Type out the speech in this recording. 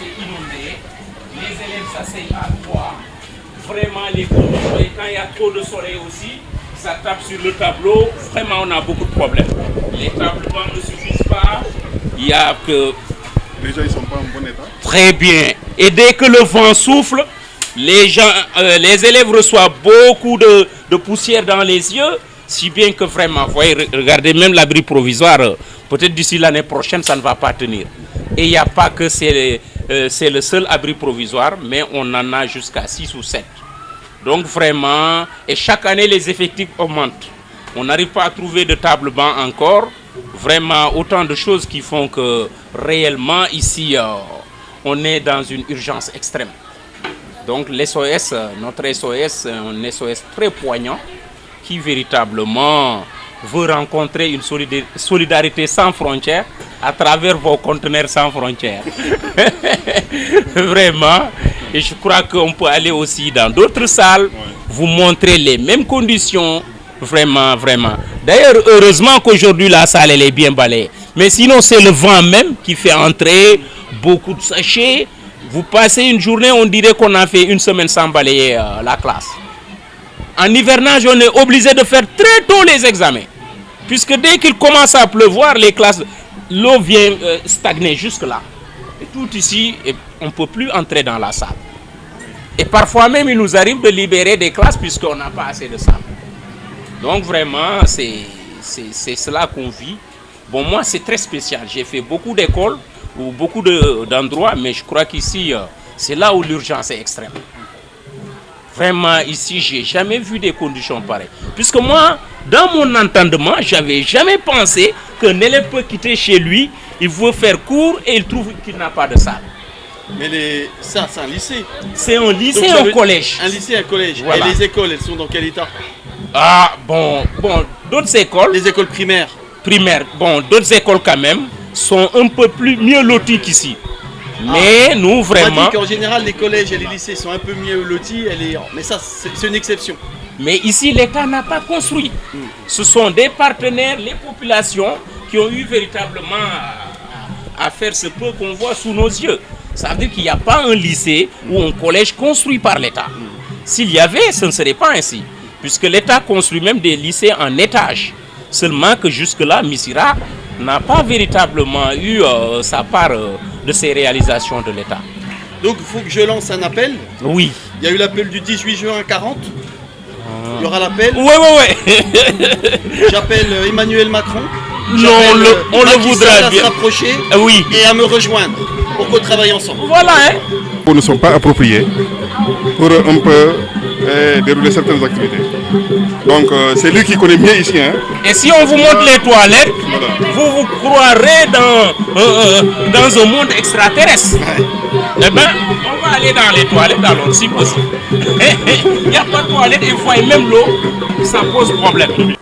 c'est inondé. Les élèves s'asseyent à trois. Vraiment, les conditions, et quand il y a trop de soleil aussi, ça tape sur le tableau. Vraiment, on a beaucoup de problèmes. Les tableaux ne suffisent pas. Il y a que... Les gens, ils ne sont pas en bon état. Très bien. Et dès que le vent souffle, les élèves reçoivent beaucoup de poussière dans les yeux, si bien que vraiment, vous voyez, regardez même l'abri provisoire, peut-être d'ici l'année prochaine, ça ne va pas tenir. Et il n'y a pas que c'est le seul abri provisoire, mais on en a jusqu'à 6 ou 7. Donc vraiment, et chaque année, les effectifs augmentent. On n'arrive pas à trouver de table-banc encore. Vraiment, autant de choses qui font que réellement, ici, on est dans une urgence extrême. Donc l'SOS, notre SOS, un SOS très poignant qui véritablement veut rencontrer une solidarité sans frontières à travers vos conteneurs sans frontières. Vraiment. Et je crois qu'on peut aller aussi dans d'autres salles, vous montrer les mêmes conditions. Vraiment, vraiment. D'ailleurs, heureusement qu'aujourd'hui la salle elle est bien balayée. Mais sinon, c'est le vent même qui fait entrer beaucoup de sachets. Vous passez une journée, on dirait qu'on a fait une semaine sans balayer la classe. En hivernage, on est obligé de faire très tôt les examens. Puisque dès qu'il commence à pleuvoir, les classes, l'eau vient stagner jusque là. Et tout ici, on ne peut plus entrer dans la salle. Et parfois même, il nous arrive de libérer des classes puisqu'on n'a pas assez de salle. Donc vraiment, c'est cela qu'on vit. Bon, moi, c'est très spécial. J'ai fait beaucoup d'écoles ou beaucoup d'endroits, mais je crois qu'ici, c'est là où l'urgence est extrême. Vraiment, ici, je n'ai jamais vu des conditions pareilles. Puisque moi, dans mon entendement, je n'avais jamais pensé qu'un élève peut quitter chez lui, il veut faire cours et il trouve qu'il n'a pas de salle. Mais ça, c'est un lycée. C'est un lycée, un collège. Un lycée, un collège. Voilà. Et les écoles, elles sont dans quel état? Ah, bon, d'autres écoles. Les écoles primaires. D'autres écoles quand même sont un peu mieux loties qu'ici. Mais nous, vraiment... On dit qu'en général, les collèges et les lycées sont un peu mieux lotis. Mais ça, c'est une exception. Mais ici, l'État n'a pas construit. Ce sont des partenaires, les populations, qui ont eu véritablement à faire ce peu qu'on voit sous nos yeux. Ça veut dire qu'il n'y a pas un lycée ou un collège construit par l'État. S'il y avait, ce ne serait pas ainsi. Puisque l'État construit même des lycées en étage. Seulement que jusque-là, Missirah n'a pas véritablement eu sa part de ces réalisations de l'État. Donc il faut que je lance un appel. Oui. Il y a eu l'appel du 18 juin à 40. Il y aura l'appel. Oui. J'appelle Emmanuel Macron. Non, on le voudra bien. À se rapprocher et à me rejoindre pour qu'on travaille ensemble. Voilà. Ne sont pas appropriés pour un peu dérouler certaines activités. Donc c'est lui qui connaît mieux ici. Et si on vous montre les toilettes, vous croirez dans un monde extraterrestre. Eh bien, on va aller dans les toilettes alors si possible. Il n'y a pas de toilette et vous voyez même l'eau, ça pose problème.